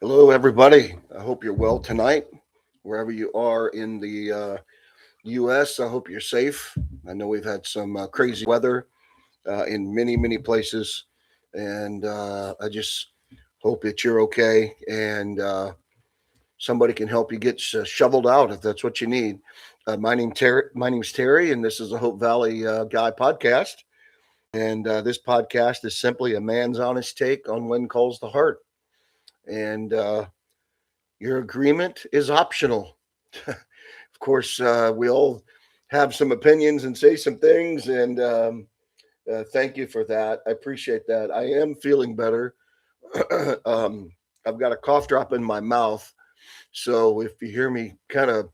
Hello, everybody. I hope you're well tonight, wherever you are in the U.S. I hope you're safe. I know we've had some crazy weather in many places, and I just hope that you're okay and somebody can help you get shoveled out if that's what you need. My name's Terry, and this is the Hope Valley Guy podcast. And this podcast is simply a man's honest take on when calls the heart. And your agreement is optional. Of course, we all have some opinions and say some things, and thank you for that. I appreciate that. I am feeling better. um, I've got a cough drop in my mouth, so if you hear me kind of,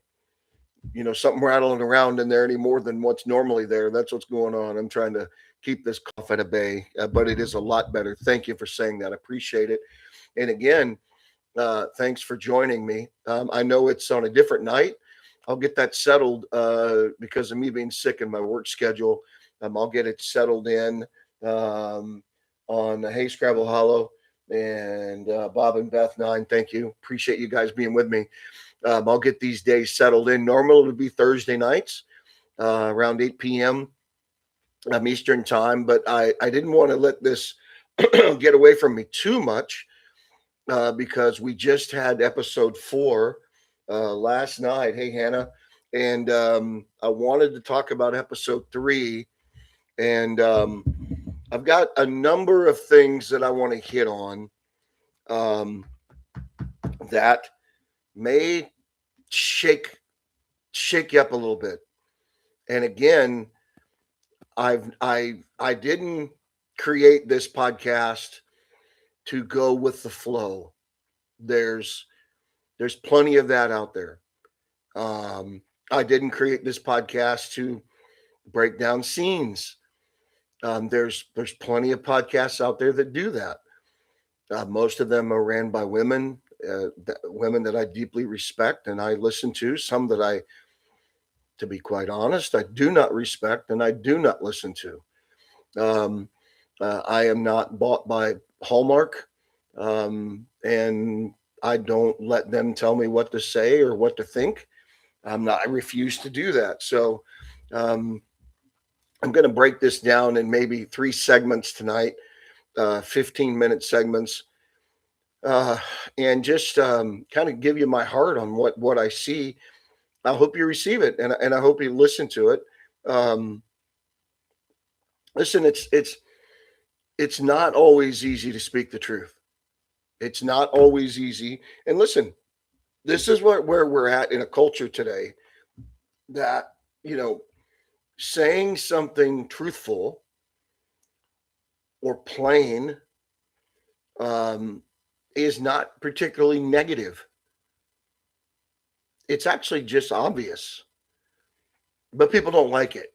something rattling around in there any more than what's normally there, that's what's going on. I'm trying to keep this cough at a bay, but it is a lot better. Thank you for saying that. I appreciate it. And again, thanks for joining me. I know it's on a different night. I'll get that settled because of me being sick in my work schedule. I'll get it settled in um, on Hey Scrabble Hollow and Bob and Beth Nine. Thank you. Appreciate you guys being with me. I'll get these days settled in. Normally it would be Thursday nights around 8 p.m. Eastern time, but I didn't want to let this get away from me too much because we just had episode 4 last night. Hey, Hannah. And I wanted to talk about episode 3. And I've got a number of things that I want to hit on um, that may shake shake you up a little bit. And again, I didn't create this podcast to go with the flow. There's there's plenty of that out there. Um, I didn't create this podcast to break down scenes. There's plenty of podcasts out there that do that. Most of them are ran by women, women that I deeply respect and I listen to. Some that to be quite honest, I do not respect and I do not listen to. Um, I am not bought by Hallmark, and I don't let them tell me what to say or what to think. I refuse to do that. So um, I'm going to break this down in maybe 3 segments tonight, 15-minute segments, uh, and just kind of give you my heart on what I see. I hope you receive it, and I hope you listen to it. Um, Listen, it's not always easy to speak the truth. It's not always easy. And listen, this is where we're at in a culture today that you know saying something truthful or plain um, is not particularly negative. It's actually just obvious, but people don't like it.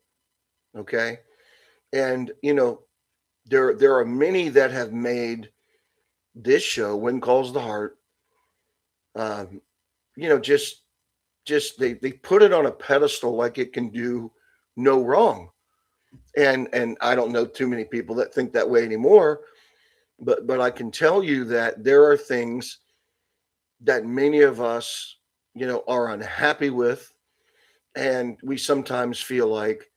Okay, and there are many that have made this show, "When Calls the Heart," um, just they put it on a pedestal like it can do no wrong. And I don't know too many people that think that way anymore, but I can tell you that there are things that many of us, are unhappy with, and we sometimes feel like,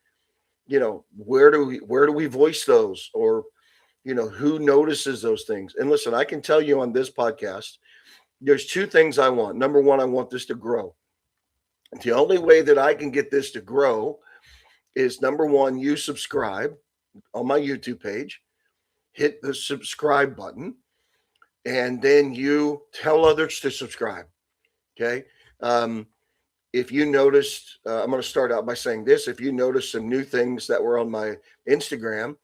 where do we voice those, or who notices those things? And listen, I can tell you on this podcast, there's 2 things I want. Number one, I want this to grow. The only way that I can get this to grow is, number one, you subscribe on my YouTube page, hit the subscribe button, and then you tell others to subscribe. Okay. Um, if you noticed, I'm going to start out by saying this. If you noticed some new things that were on my Instagram,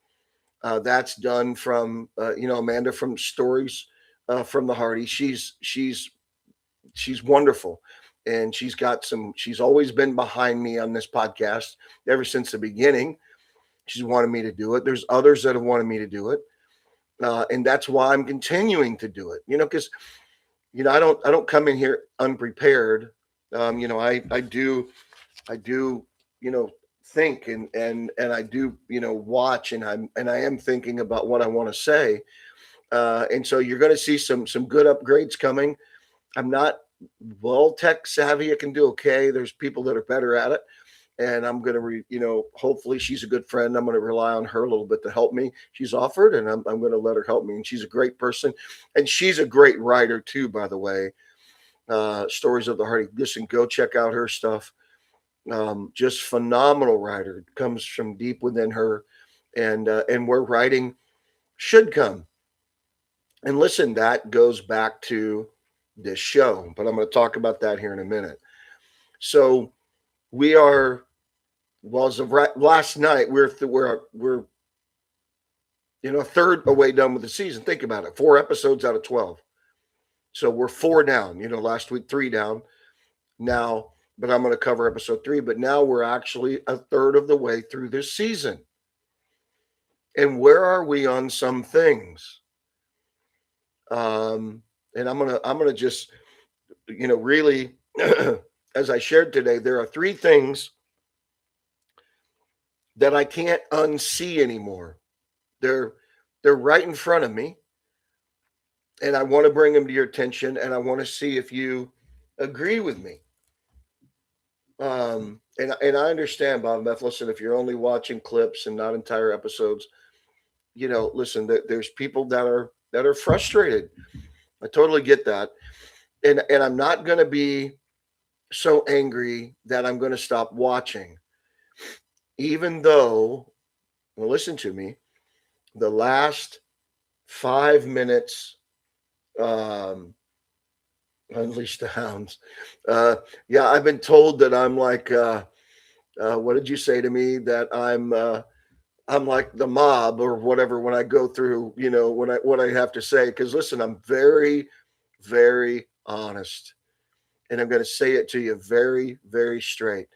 that's done from, Amanda from Stories from the Hardy. She's wonderful. And she's always been behind me on this podcast ever since the beginning. She's wanted me to do it. There's others that have wanted me to do it. And that's why I'm continuing to do it, because I don't come in here unprepared. I do think and I do watch, and I am thinking about what I want to say. And so you're going to see some good upgrades coming. I'm not well tech savvy. I can do okay. There's people that are better at it, and I'm going to, hopefully she's a good friend. I'm going to rely on her a little bit to help me. She's offered, and I'm going to let her help me. And she's a great person, and she's a great writer too, by the way. Stories of the Heart. Listen, go check out her stuff. Just phenomenal writer. Comes from deep within her, and where writing should come. And listen, that goes back to this show, but I'm going to talk about that here in a minute. So we are, well, as of last night, we're a third away done with the season. Think about it, 4 episodes out of 12. So we're 4 down. Last week 3 down. Now, but I'm going to cover episode 3. But now we're actually a third of the way through this season. And where are we on some things? And I'm gonna just really as I shared today, there are 3 things that I can't unsee anymore. They're right in front of me, and I want to bring them to your attention, and I want to see if you agree with me. And I understand, Bob and Beth. Listen, if you're only watching clips and not entire episodes, listen, there's people that are frustrated. I totally get that, and I'm not going to be so angry that I'm going to stop watching, even though, well, listen to me, the last 5 minutes, um, Unleash the Hounds. Yeah, I've been told that I'm like, what did you say to me? That I'm like the mob or whatever when I go through, what I have to say. Because listen, I'm very, very honest, and I'm going to say it to you very, very straight.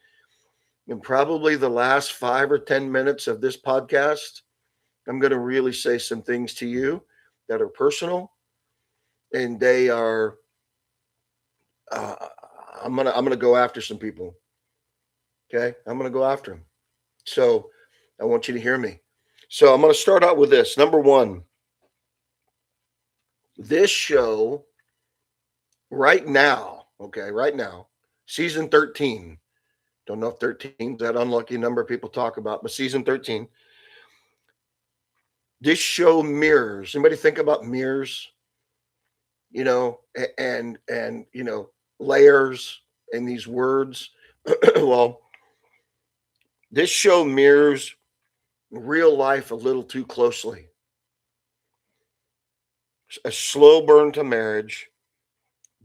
In probably the last 5 or 10 minutes of this podcast, I'm going to really say some things to you that are personal, and they are. Uh, I'm gonna go after some people. Okay, I'm gonna go after them. So I want you to hear me. So I'm gonna start out with this. Number one, this show right now. Okay, right now, season 13. Don't know if 13 is that unlucky number people talk about, but season 13. This show mirrors. Anybody think about mirrors? And layers in these words. Well, this show mirrors real life a little too closely. A slow burn to marriage,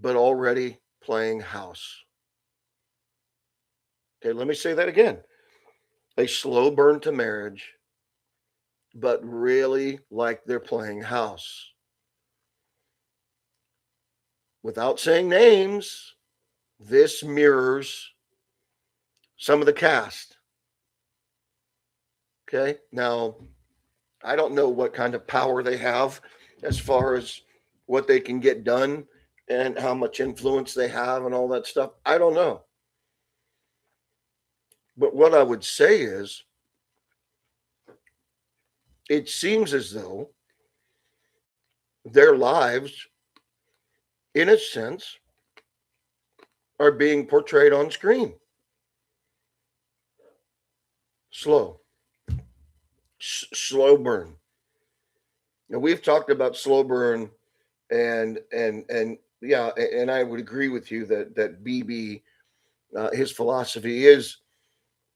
but already playing house. Okay, let me say that again. A slow burn to marriage, but really like they're playing house. Without saying names, this mirrors some of the cast. Okay, now I don't know what kind of power they have as far as what they can get done and how much influence they have and all that stuff. I don't know. But what I would say is, it seems as though their lives, in a sense, are being portrayed on screen. Slow, slow burn. Now we've talked about slow burn, and yeah, and I would agree with you that BB, his philosophy is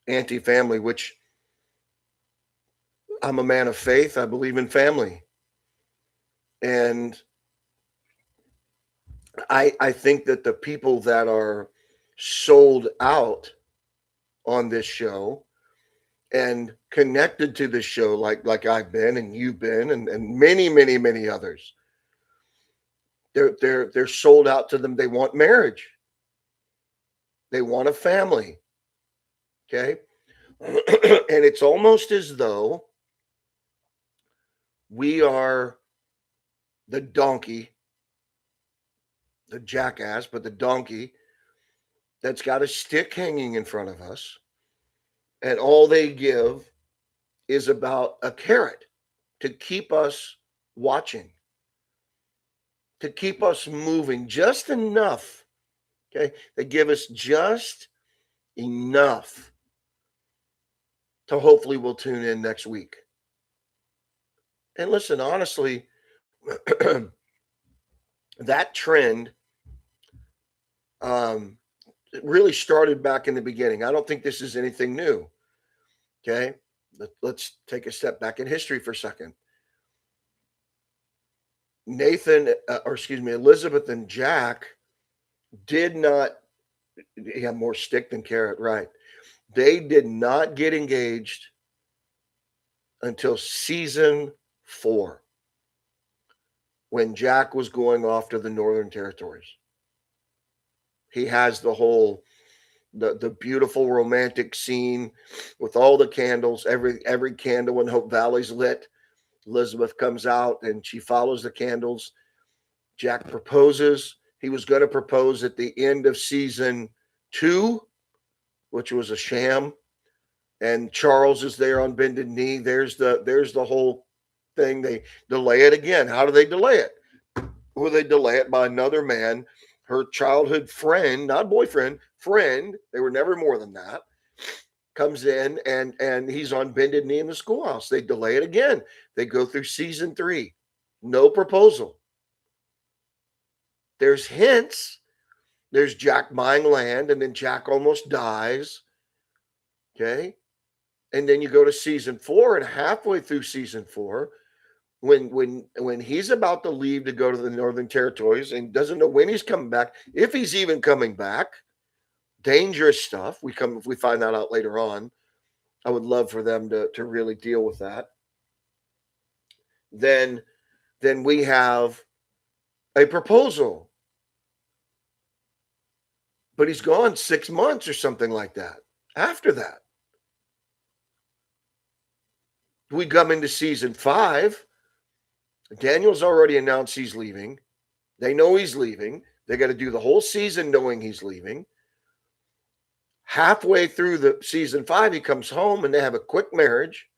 anti-family, which I'm a man of faith. I believe in family, and I think that the people that are sold out on this show and connected to this show, like I've been and you've been, and many, many, many others, they're sold out to them. They want marriage. They want a family. Okay. And it's almost as though we are the donkey, the jackass, but the donkey that's got a stick hanging in front of us. And all they give is about a carrot to keep us watching. to keep us moving just enough. Okay. They give us just enough to hopefully we'll tune in next week. And listen, honestly, that trend it really started back in the beginning. I don't think this is anything new. Okay. Let's take a step back in history for a second. Elizabeth and Jack did not, yeah, more stick than carrot, right? They did not get engaged until season 4 when Jack was going off to the Northern Territories. He has the beautiful romantic scene with all the candles, every candle in Hope Valley's lit. Elizabeth comes out and she follows the candles. Jack proposes. He was going to propose at the end of season 2, which was a sham. And Charles is there on bended knee. There's the whole thing. They delay it again. How do they delay it? Well, they delay it by another man, her childhood friend, not boyfriend, friend. They were never more than that. Comes in and he's on bended knee in the schoolhouse. They delay it again. They go through season 3. No proposal. There's hints. There's Jack buying land, and then Jack almost dies. Okay. And then you go to season 4, and halfway through season 4, when he's about to leave to go to the Northern Territories and doesn't know when he's coming back, if he's even coming back, dangerous stuff. If we find that out later on. I would love for them to really deal with that. Then we have a proposal. But he's gone 6 months or something like that. After that, we come into season 5. Daniel's already announced he's leaving. They know he's leaving. They got to do the whole season knowing he's leaving. Halfway through the season 5, he comes home and they have a quick marriage.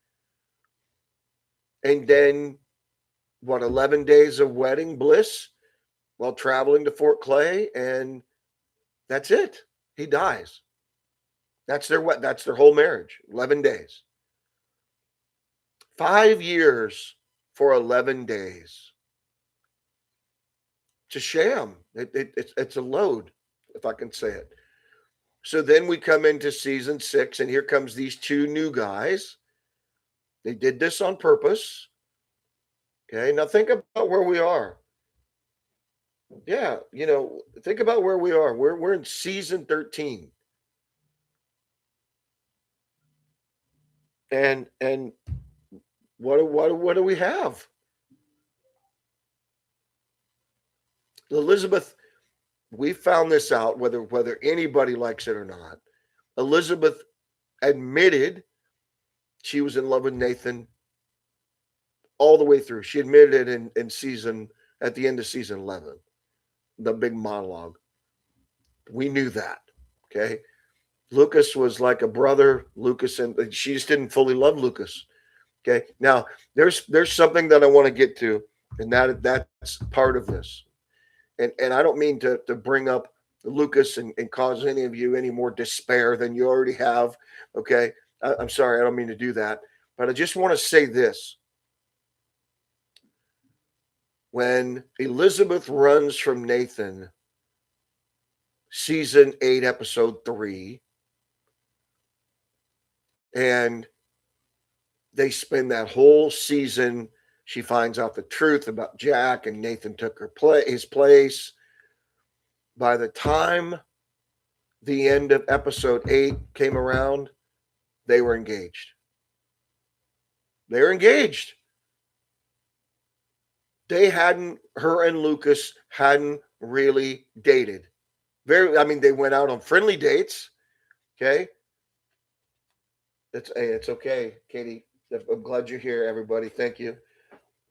And then, 11 days of wedding bliss while traveling to Fort Clay, and that's it. He dies. That's their whole marriage. 11 days. 5 years for 11 days. It's a sham. It's a load, if I can say it. So then we come into season 6, and here comes these 2 new guys. They did this on purpose. Okay, now think about where we are. Yeah, think about where we are. We're in season 13. And what do we have? Elizabeth, we found this out whether anybody likes it or not. Elizabeth admitted she was in love with Nathan all the way through. She admitted it at the end of season 11, the big monologue. We knew that. Okay. Lucas was like a brother. Lucas, and she just didn't fully love Lucas. Okay. Now there's something that I want to get to, and that's part of this. And I don't mean to bring up Lucas and cause any of you any more despair than you already have. Okay. I'm sorry. I don't mean to do that. But I just want to say this. When Elizabeth runs from Nathan, season 8, episode 3, and they spend that whole season, she finds out the truth about Jack, and Nathan took his place. By the time the end of episode 8 came around, they were engaged. Her and Lucas hadn't really dated. They went out on friendly dates. Okay. It's okay, Katie. I'm glad you're here, everybody. Thank you.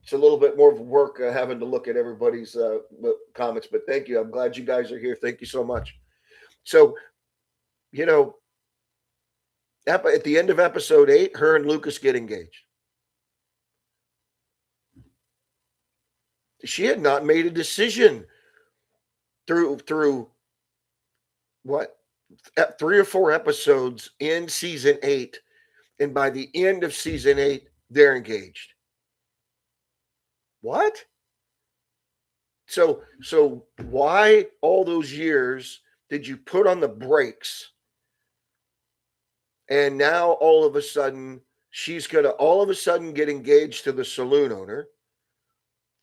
It's a little bit more of work having to look at everybody's comments, but thank you. I'm glad you guys are here. Thank you so much. So, at the end of episode 8, her and Lucas get engaged. She had not made a decision through what, 3 or 4 episodes in season 8, and by the end of season 8, they're engaged. What? So why all those years did you put on the brakes, and now all of a sudden she's gonna all of a sudden get engaged to the saloon owner?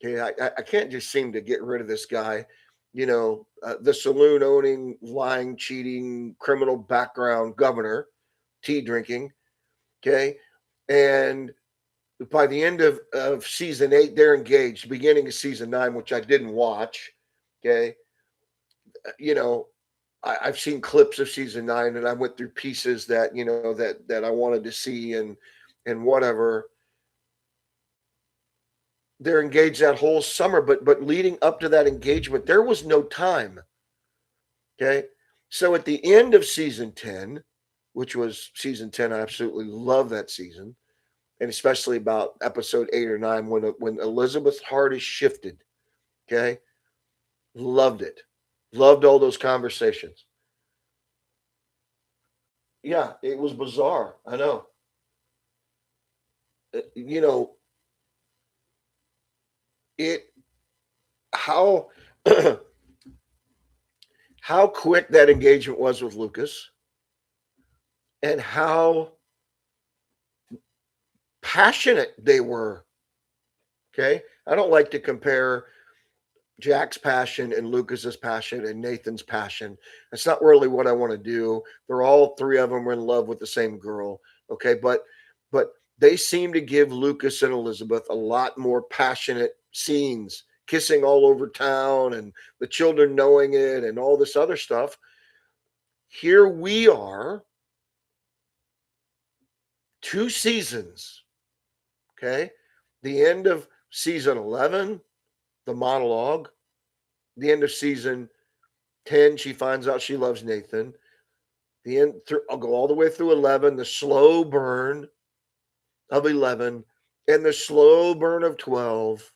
Okay, I can't just seem to get rid of this guy. The saloon owning, lying, cheating, criminal background governor, tea drinking. Okay, and by the end of season 8, they're engaged. Beginning of season 9, which I didn't watch. Okay, you know, I've seen clips of season 9, and I went through pieces that that I wanted to see, and whatever. They're engaged that whole summer, but leading up to that engagement, there was no time. Okay, so at the end of season 10, which was season 10, I absolutely love that season, and especially about episode 8 or 9 when Elizabeth's heart is shifted. Okay, loved it, loved all those conversations. Yeah, it was bizarre. I know. You know it how how quick that engagement was with Lucas, and how passionate they were. Okay, I don't like to compare Jack's passion and Lucas's passion and Nathan's passion. That's not really what I want to do. They're all three of them were in love with the same girl. Okay, but they seem to give Lucas and Elizabeth a lot more passionate scenes, kissing all over town and the children knowing it and all this other stuff. Here we are, 2 seasons. Okay, the end of season 11, the monologue. The end of season 10, she finds out she loves Nathan. The end, I'll go all the way through 11, the slow burn of 11, and the slow burn of 12.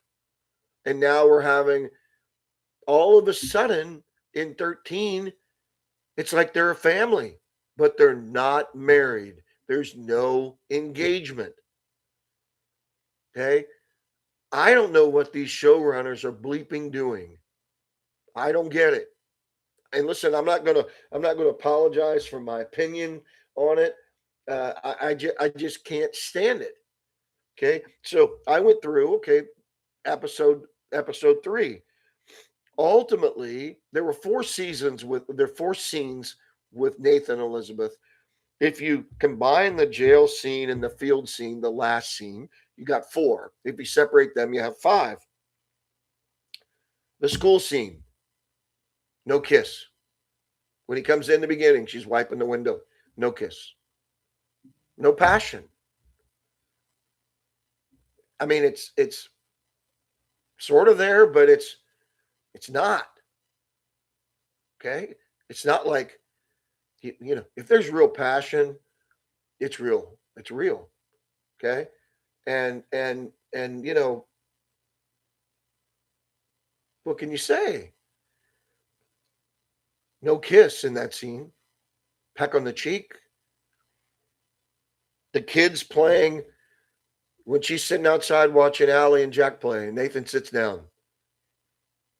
And now we're having, all of a sudden in 13, it's like they're a family, but they're not married. There's no engagement. Okay. I don't know what these showrunners are bleeping doing. I don't get it. And listen, I'm not gonna apologize for my opinion on it. I just can't stand it. Okay, so I went through. Okay, episode 3. Ultimately, there were 4 seasons with there 4 scenes with Nathan and Elizabeth. If you combine the jail scene and the field scene, the last scene, you got 4. If you separate them, you have 5. The school scene, no kiss. When he comes in the beginning, she's wiping the window, no kiss, no passion. I mean, it's sort of there, but it's not. Okay, it's not like if there's real passion, it's real. It's real. Okay, and what can you say? No kiss in that scene. Peck on the cheek. The kids playing when she's sitting outside watching Allie and Jack play. Nathan sits down.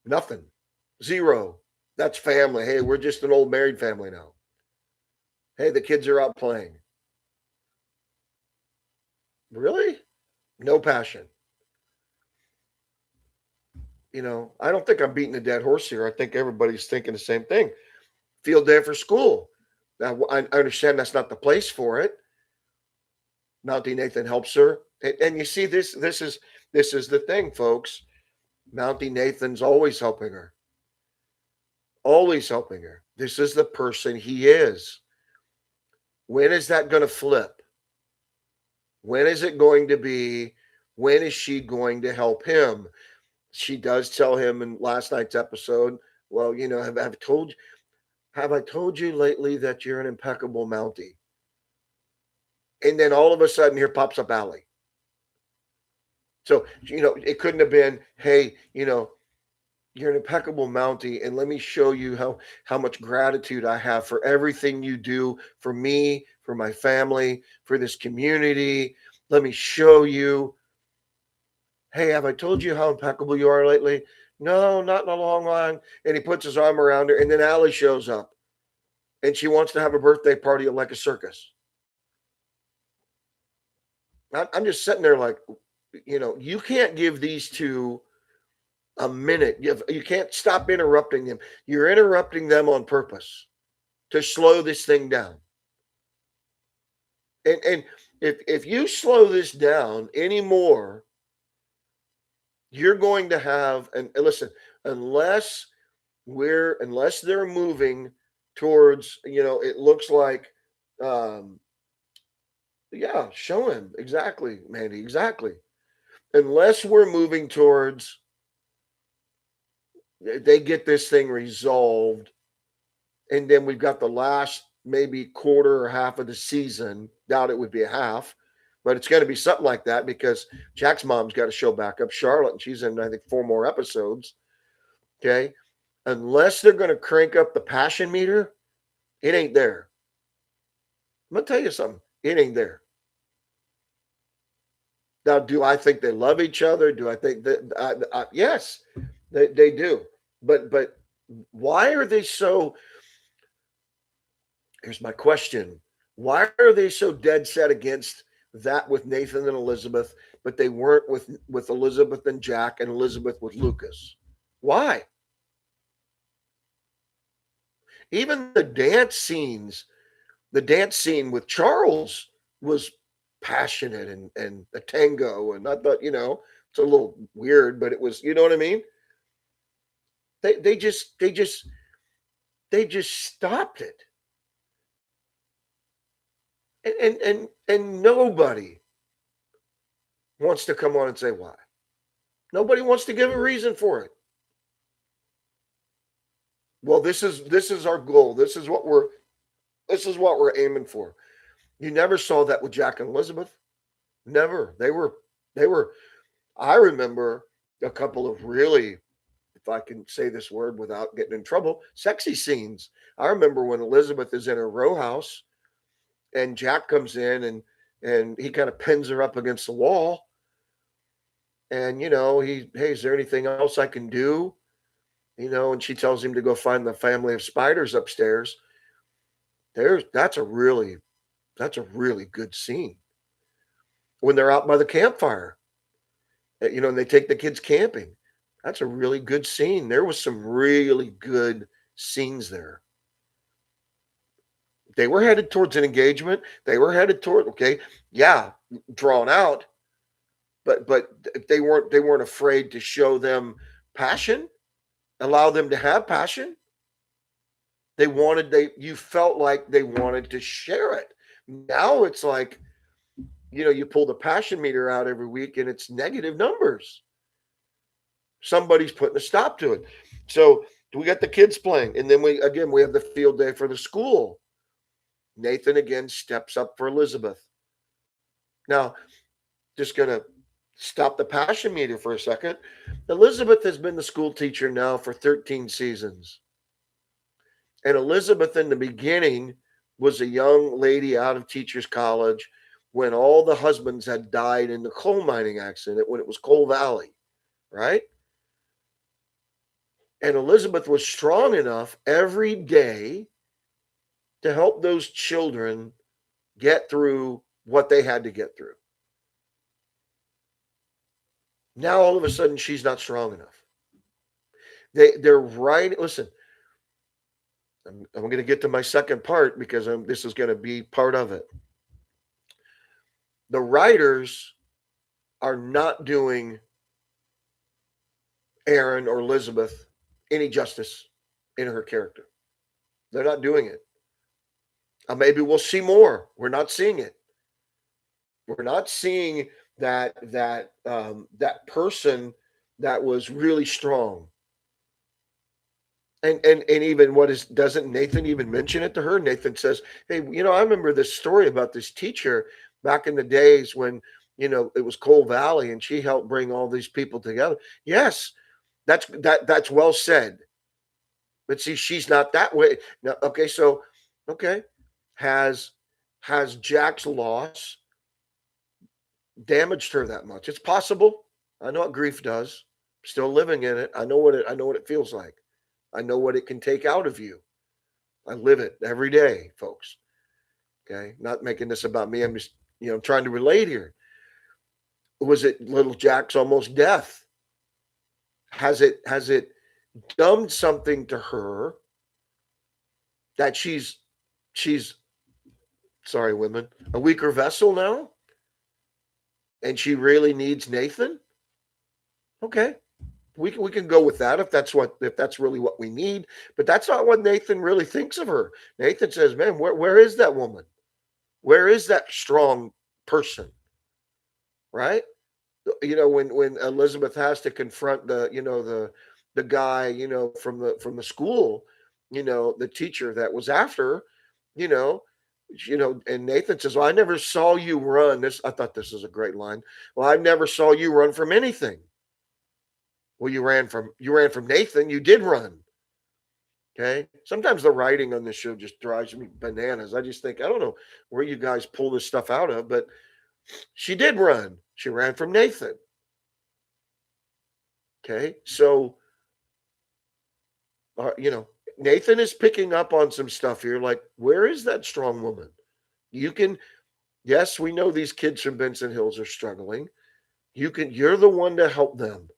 Nothing. Zero. That's family. Hey, we're just an old married family now. Hey, the kids are out playing. Really? No passion. I don't think I'm beating a dead horse here. I think everybody's thinking the same thing. Field day for school. Now, I understand that's not the place for it. Mountie Nathan helps her. And you see, this is the thing, folks. Mountie Nathan's always helping her. Always helping her. This is the person he is. When is that going to flip? When is it going to be? When is she going to help him? She does tell him in last night's episode, well, have I told you lately that you're an impeccable Mountie? And then all of a sudden here pops up Allie. So, it couldn't have been, hey, you're an impeccable Mountie, and let me show you how much gratitude I have for everything you do for me, for my family, for this community. Let me show you. Hey, have I told you how impeccable you are lately? No, not in a long line. And he puts his arm around her, and then Allie shows up, and she wants to have a birthday party like a circus. I'm just sitting there like, you can't give these two a minute. You can't stop interrupting them. You're interrupting them on purpose to slow this thing down. And if you slow this down anymore, you're going to have, and listen, unless they're moving towards, it looks like, um yeah, show him exactly, Mandy, exactly. Unless we're moving towards, they get this thing resolved, and then we've got the last maybe quarter or half of the season. Doubt it would be a half, but it's going to be something like that because Jack's mom's got to show back up, Charlotte, and she's in, I think, 4 more episodes. Okay, unless they're going to crank up the passion meter, it ain't there. I'm gonna tell you something. It ain't there. Now, do I think they love each other? Do I think that? Yes, they do. But why are they so? Here's my question: why are they so dead set against that with Nathan and Elizabeth, but they weren't with Elizabeth and Jack and Elizabeth with Lucas? Why? Even the dance scene with Charles was passionate and a tango, and I thought, it's a little weird, but it was, you know what I mean? They just stopped it. And nobody wants to come on and say why. Nobody wants to give a reason for it. Well, this is our goal. This is what we're aiming for. You never saw that with Jack and Elizabeth. Never. They were I remember a couple of really, if I can say this word without getting in trouble, sexy scenes. I remember when Elizabeth is in her row house and Jack comes in and he kind of pins her up against the wall. And hey, is there anything else I can do? And she tells him to go find the family of spiders upstairs. That's a really good scene. When they're out by the campfire, and they take the kids camping. That's a really good scene. There was some really good scenes there. They were headed towards an engagement. They were headed toward, okay, yeah, drawn out, but they weren't afraid to show them passion, allow them to have passion. You felt like they wanted to share it. Now it's like, you pull the passion meter out every week and it's negative numbers. Somebody's putting a stop to it. So we got the kids playing, and then we have the field day for the school. Nathan again steps up for Elizabeth. Now, just gonna stop the passion meter for a second. Elizabeth has been the school teacher now for 13 seasons. And Elizabeth in the beginning was a young lady out of teachers college when all the husbands had died in the coal mining accident, when it was Coal Valley, right? And Elizabeth was strong enough every day to help those children get through what they had to get through. Now, all of a sudden, she's not strong enough. They're right. Listen, I'm going to get to my second part because this is going to be part of it. The writers are not doing Aaron or Elizabeth any justice in her character. They're not doing it. Maybe we'll see more. We're not seeing it. We're not seeing that person that was really strong. And even doesn't Nathan even mention it to her? Nathan says, "Hey, I remember this story about this teacher back in the days when it was Coal Valley, and she helped bring all these people together. Yes, that's well said. But see, she's not that way. Now, okay, so okay, has has Jack's loss damaged her that much? It's possible. I know what grief does. Still living in it. I know what it feels like. I know what it can take out of you. I live it every day, folks. Okay, not making this about me. I'm just trying to relate here. Was it little Jack's almost death? Has it done something to her that she's sorry, women, a weaker vessel now, and she really needs Nathan? Okay, we can go with that if that's really what we need. But that's not what Nathan really thinks of her. Nathan says, "Man, where is that woman? Where is that strong person?" Right? When Elizabeth has to confront the guy from the school, the teacher that was after her, you know and Nathan says, "Well, I never saw you run." I thought this was a great line. "Well, I never saw you run from anything." Well, you ran from Nathan. You did run. Okay. Sometimes the writing on this show just drives me bananas. I just think, I don't know where you guys pull this stuff out of, but she did run. She ran from Nathan. Okay. So, uh, you know, Nathan is picking up on some stuff here. Like, where is that strong woman? You can, yes, we know these kids from Benson Hills are struggling. You're the one to help them.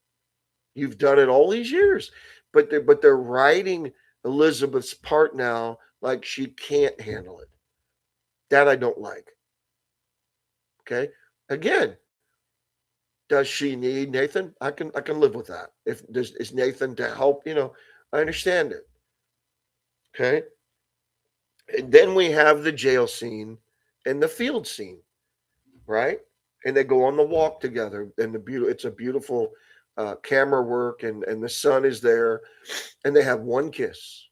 You've done it all these years, but they're writing Elizabeth's part now like she can't handle it. That I don't like. Okay. Again, does she need Nathan? I can live with that. If is Nathan to help, I understand it. Okay. And then we have the jail scene and the field scene, right? And they go on the walk together, and it's a beautiful camera work, and the sun is there, and they have one kiss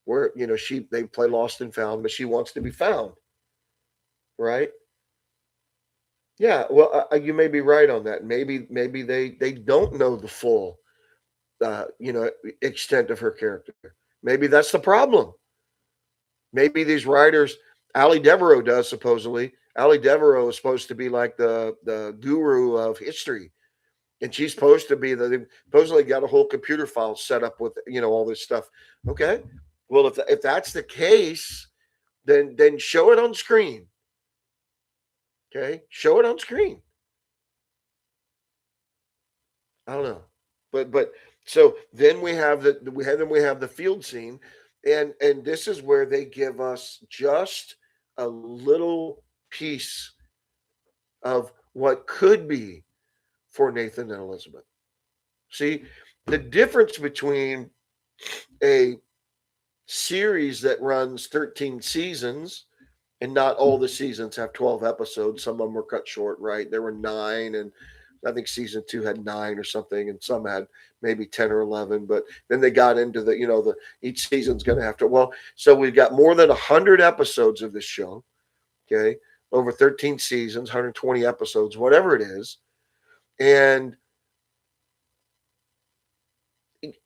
where they play lost and found, but she wants to be found, right? Yeah, well, you may be right on that. Maybe they don't know the full uh, you know extent of her character. Maybe that's the problem. Maybe these writers, Ali Devereaux does supposedly. Ali Devereaux is supposed to be like the guru of history, and she's supposed to be they supposedly got a whole computer file set up with all this stuff. Okay, well if that's the case, then show it on screen. Okay, show it on screen. I don't know, but so then we have the field scene, and this is where they give us just a little piece of what could be for Nathan and Elizabeth. See, the difference between a series that runs 13 seasons, and not all the seasons have 12 episodes. Some of them were cut short, right? There were 9, and I think season 2 had 9 or something, and some had maybe 10 or 11. But then they got into the each season's going to have to. Well, so we've got more than 100 episodes of this show. Okay, over 13 seasons, 120 episodes, whatever it is, and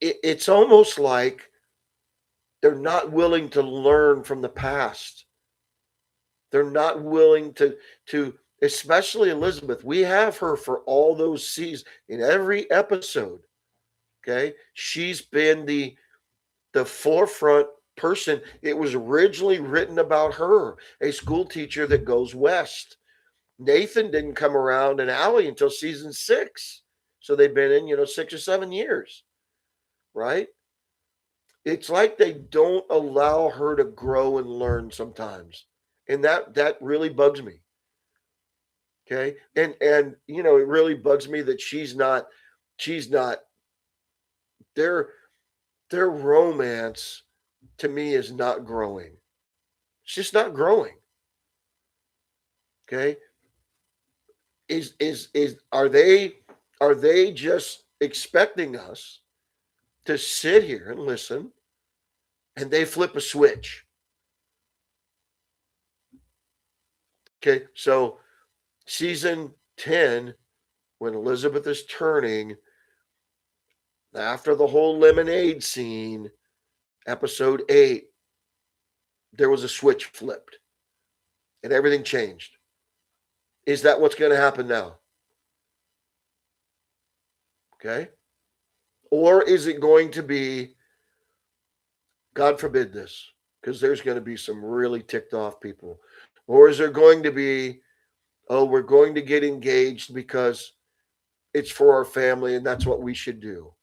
it's almost like they're not willing to learn from the past. They're not willing to especially Elizabeth. We have her for all those seasons in every episode. Okay. She's been the forefront person. It was originally written about her, a school teacher that goes west. Nathan didn't come around and Allie until season 6. So they've been in, 6 or 7 years, right? It's like they don't allow her to grow and learn sometimes. And that really bugs me. Okay. And it really bugs me that she's not their their romance to me is not growing. It's just not growing. Okay. Is are they just expecting us to sit here and listen, and they flip a switch? Okay. So season 10, when Elizabeth is turning, after the whole lemonade scene, episode 8, there was a switch flipped and everything changed. Is that what's going to happen now? Okay. Or is it going to be, God forbid this, because there's going to be some really ticked off people. Or is there going to be, oh, we're going to get engaged because it's for our family and that's what we should do?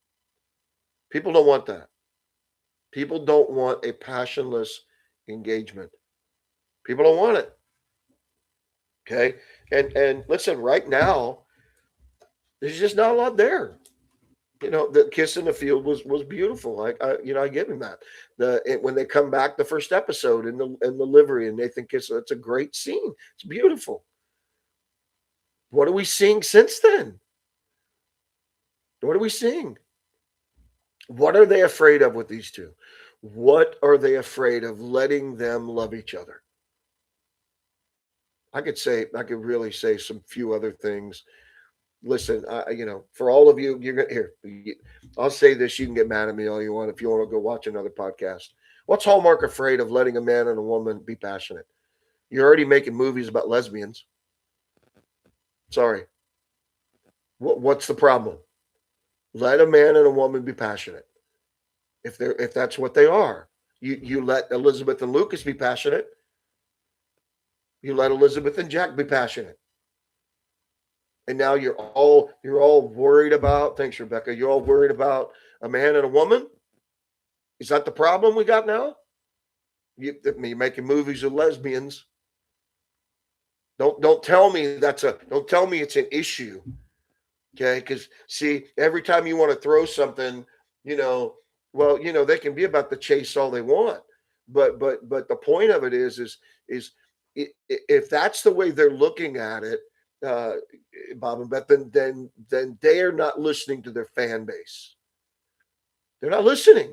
People don't want that. People don't want a passionless engagement. People don't want it. Okay. And listen, right now, there's just not a lot there. The kiss in the field was beautiful. I give him that. When they come back, the first episode in the livery and Nathan Kiss, it's a great scene. It's beautiful. What are we seeing since then? What are we seeing? What are they afraid of with these two? What are they afraid of letting them love each other? I could really say some few other things. Listen, for all of you, you're gonna here. I'll say this: you can get mad at me all you want if you want to go watch another podcast. What's Hallmark afraid of letting a man and a woman be passionate? You're already making movies about lesbians. Sorry. What's the problem? Let a man and a woman be passionate. If that's what they are, you let Elizabeth and Lucas be passionate. You let Elizabeth and Jack be passionate. And now you're all worried about. Thanks, Rebecca. You're all worried about a man and a woman. Is that the problem we got now? You're making movies with lesbians. Don't tell me don't tell me it's an issue. Okay, because see, every time you want to throw something, they can be about the chase all they want, but the point of it is if that's the way they're looking at it, Bob and Beth, then they are not listening to their fan base. They're not listening.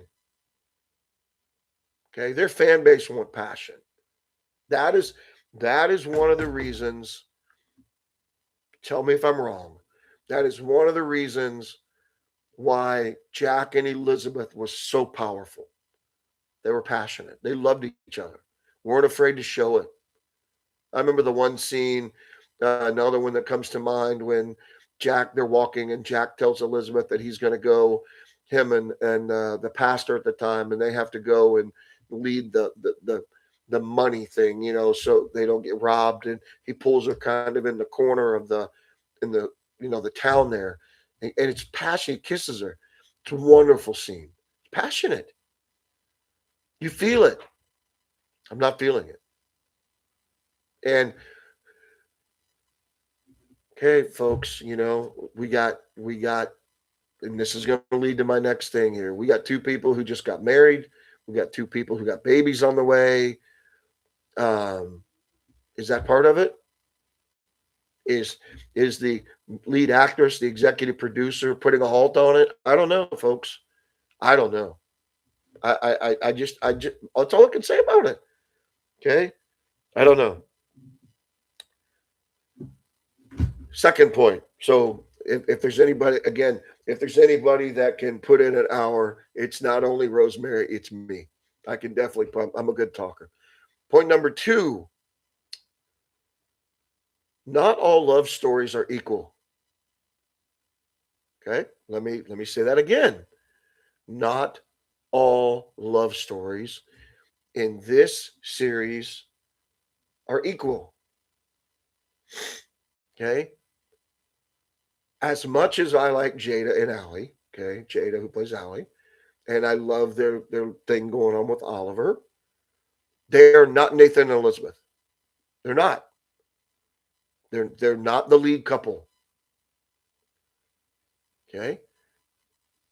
Okay, their fan base want passion. That is one of the reasons. Tell me if I'm wrong. That is one of the reasons why Jack and Elizabeth was so powerful. They were passionate. They loved each other. Weren't afraid to show it. I remember the one scene, another one that comes to mind when they're walking and Jack tells Elizabeth that he's going to go, him and the pastor at the time, and they have to go and lead the money thing, so they don't get robbed. And he pulls her kind of in the corner of the town there, and it's passionate. He kisses her. It's a wonderful scene. Passionate. You feel it. I'm not feeling it. And okay, folks, we got, and this is going to lead to my next thing here. We got two people who just got married. We got two people who got babies on the way. Is that part of it? Is the lead actress, the executive producer, putting a halt on it? I don't know, folks. I don't know. I just that's all I can say about it. Okay, I don't know. Second point. So if there's anybody, again, if there's anybody that can put in an hour, it's not only Rosemary, it's me. I can definitely pump. I'm a good talker. Point number 2. Not all love stories are equal. Okay, let me say that again. Not all love stories in this series are equal. Okay. As much as I like Jada and Allie, okay, Jada who plays Allie, and I love their thing going on with Oliver, they're not Nathan and Elizabeth. They're not. They're not the lead couple. Okay.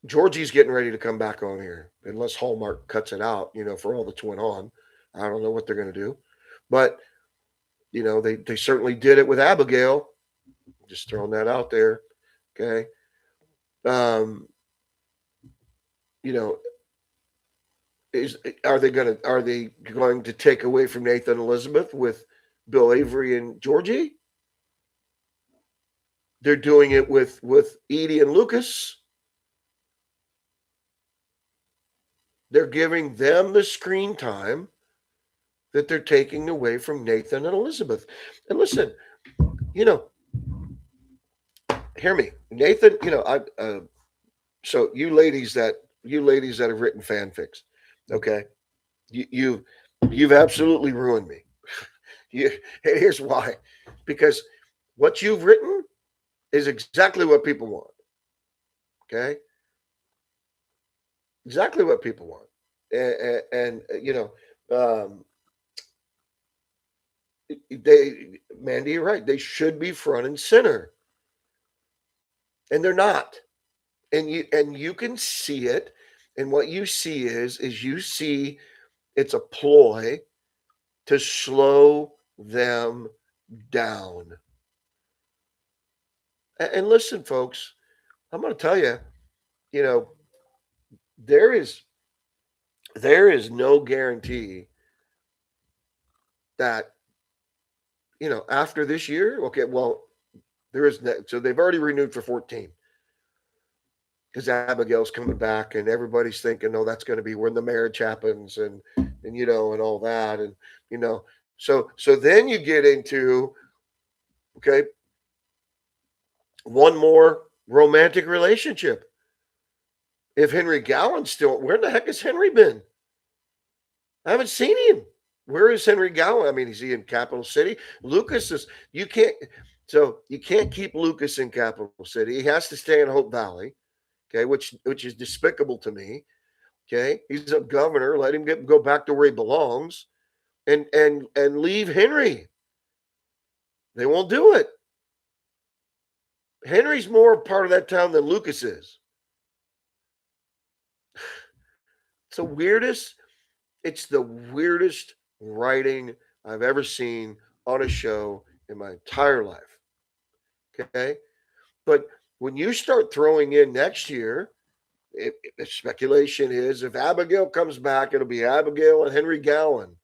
Georgie's getting ready to come back on here, unless Hallmark cuts it out, for all that's went on. I don't know what they're going to do. But, they certainly did it with Abigail. Just throwing that out there. Okay. Are they going to take away from Nathan and Elizabeth with Bill Avery and Georgie? They're doing it with Edie and Lucas. They're giving them the screen time that they're taking away from Nathan and Elizabeth. And listen, you know, hear me, Nathan. So you ladies that have written fanfics, okay, you, you you've absolutely ruined me. You, here's why, because what you've written is exactly what people want. Okay, exactly what people want, and they, Mandy, you're right. They should be front and center, and they're not. And you can see it, and what you see is you see it's a ploy to slow them down. And listen, folks, I'm going to tell you, you know, there is there is no guarantee that after this year. Okay, well, there is so they've already renewed for 14 because Abigail's coming back, and everybody's thinking, oh, that's going to be when the marriage happens, and all that, and you know, so then you get into, okay, one more romantic relationship. If Henry Gowan's still, where the heck has Henry been? I haven't seen him. Where is Henry Gowan? I mean, is he in Capital City? Lucas is, you can't, so you can't keep Lucas in Capital City. He has to stay in Hope Valley, okay, which is despicable to me. Okay, he's a governor. Let him go back to where he belongs, and leave Henry. They won't do it. Henry's more part of that town than Lucas is. It's the weirdest. It's the weirdest writing I've ever seen on a show in my entire life. Okay, but when you start throwing in next year, the speculation is if Abigail comes back, it'll be Abigail and Henry Gowan.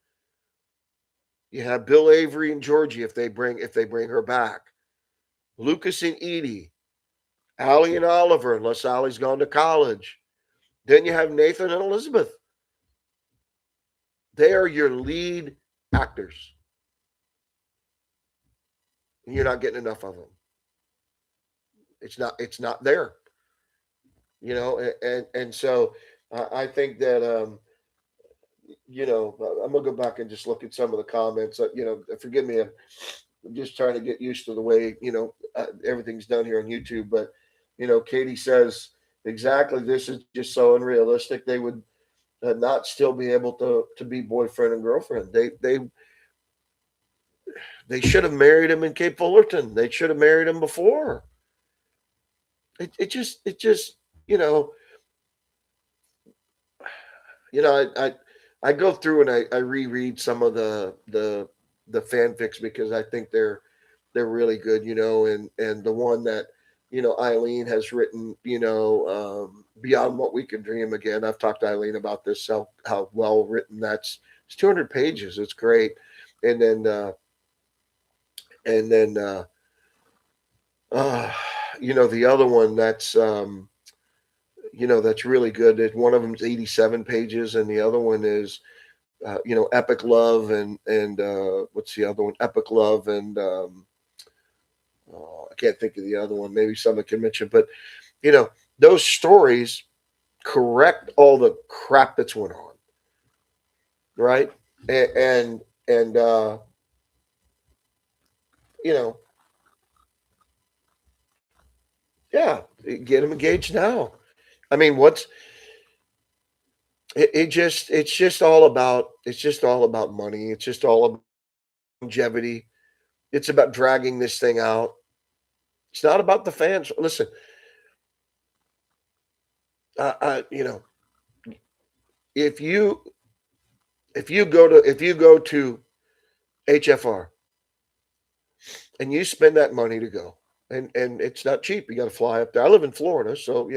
You have Bill Avery and Georgie if they bring her back. Lucas and Edie, Allie and Oliver, unless Allie's gone to college. Then you have Nathan and Elizabeth. They are your lead actors. And you're not getting enough of them. It's not there. And so I think that I'm gonna go back and just look at some of the comments. Forgive me, I'm just trying to get used to the way everything's done here on YouTube. But Katie says exactly, this is just so unrealistic. They would not still be able to be boyfriend and girlfriend. They should have married him in Cape Fullerton. They should have married him before. It just you know I go through and I reread some of the fanfics because I think they're really good, and the one that Eileen has written, Beyond What We Can Dream. Again, I've talked to Eileen about this, how well written it's 200 pages. It's great. And then and then uh the other one that's really good. One of them's 87 pages, and the other one is Epic Love, and what's the other one? Epic Love, and I can't think of the other one. Maybe someone can mention, but you know those stories correct all the crap that's went on, right? And you know, yeah, get them engaged now. I mean, it's just all about money. It's just all about longevity. It's about dragging this thing out. It's not about the fans. Listen, you know, if you if you go to HFR and you spend that money to go, and it's not cheap. You got to fly up there. I live in Florida, so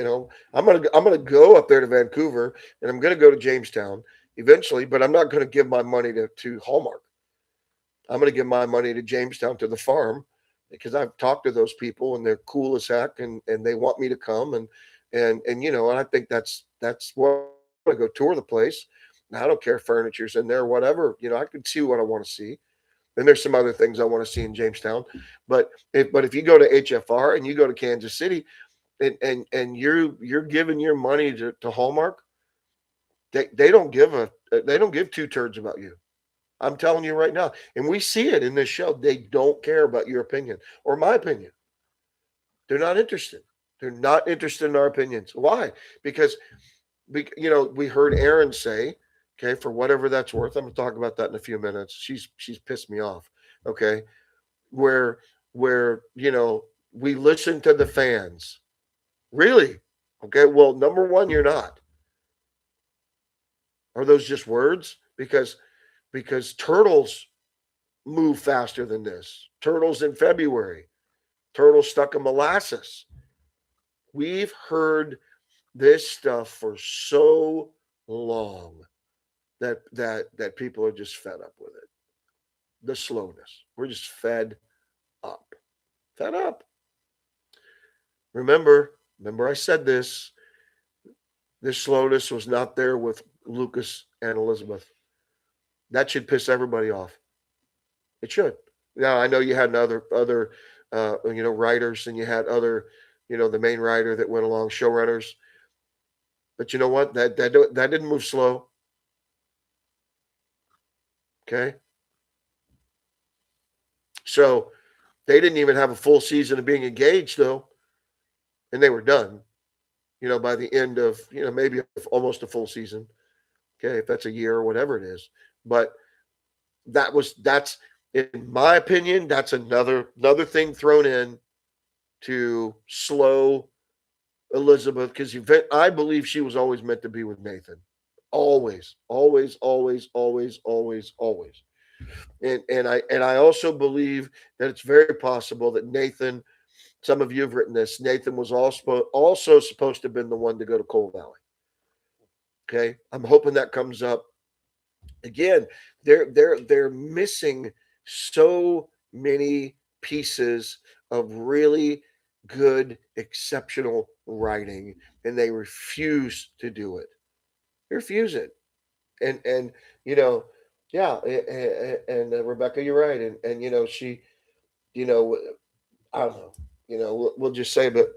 I'm gonna go up there to Vancouver, and I'm gonna go to Jamestown eventually. But I'm not gonna give my money to Hallmark. I'm gonna give my money to Jamestown, to the farm, because I've talked to those people and they're cool as heck, and they want me to come, and and I think that's what I want to go tour the place. And I don't care if furniture's in there, whatever. I could see what I want to see. And there's some other things I want to see in Jamestown. But if you go to HFR and you go to Kansas City, and you're giving your money to Hallmark, they don't give two turds about you. I'm telling you right now. And we see it in this show. They don't care about your opinion or my opinion. They're not interested. They're not interested in our opinions. Why? Because we heard Aaron say, okay, for whatever that's worth. I'm gonna talk about that in a few minutes. She's pissed me off. Okay. Where we listen to the fans. Really? Okay. Well, number one, you're not. Are those just words? Because turtles move faster than this. Turtles in February. Turtles stuck in molasses. We've heard this stuff for so long that people are just fed up with it. The slowness. We're just fed up. Fed up. Remember I said this. This slowness was not there with Lucas and Elizabeth. That should piss everybody off. It should. Now I know you had other writers, and you had other the main writer that went along, showrunners. But you know what? That didn't move slow. Okay. So they didn't even have a full season of being engaged though, and they were done. By the end of maybe almost a full season. Okay, if that's a year or whatever it is. But that's in my opinion, that's another thing thrown in to slow Elizabeth, because I believe she was always meant to be with Nathan. Always, always, always, always, always, always. And I also believe that it's very possible that Nathan, some of you have written this, Nathan was also supposed to have been the one to go to Coal Valley. Okay. I'm hoping that comes up. Again, they're missing so many pieces of really good, exceptional writing, and they refuse to do it. They refuse it. And you know, yeah, and Rebecca, you're right, and she, you know, I don't know, we'll just say, but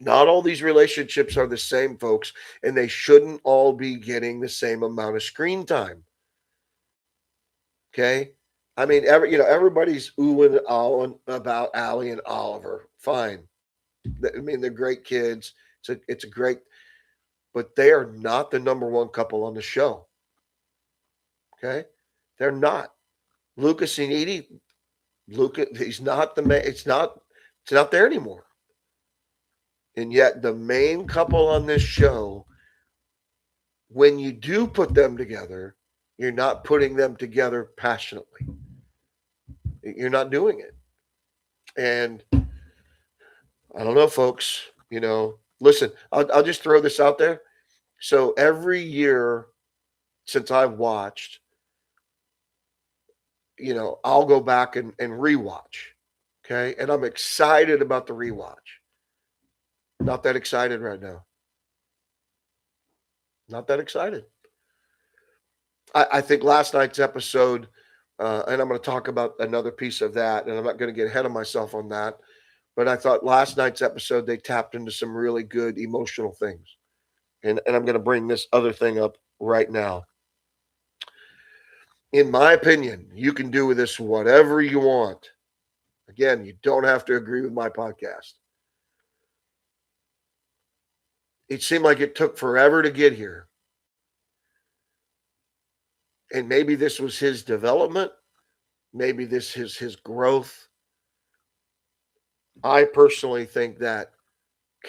not all these relationships are the same, folks, and they shouldn't all be getting the same amount of screen time. Okay. I mean, everybody's oohing and ahhing about Allie and Oliver. Fine. I mean, they're great kids. It's a great, but they are not the number one couple on the show. Okay. They're not. Lucas and Edie, Lucas, he's not the man. It's not there anymore. And yet, the main couple on this show, when you do put them together, you're not putting them together passionately. You're not doing it. And I don't know, folks. Listen, I'll just throw this out there. So every year since I've watched, I'll go back and rewatch. Okay. And I'm excited about the rewatch. Not that excited right now. Not that excited. I think last night's episode, and I'm going to talk about another piece of that, and I'm not going to get ahead of myself on that. But I thought last night's episode, they tapped into some really good emotional things. And I'm going to bring this other thing up right now. In my opinion, you can do with this whatever you want. Again, you don't have to agree with my podcast. It seemed like it took forever to get here. And maybe this was his development. Maybe this is his growth. I personally think that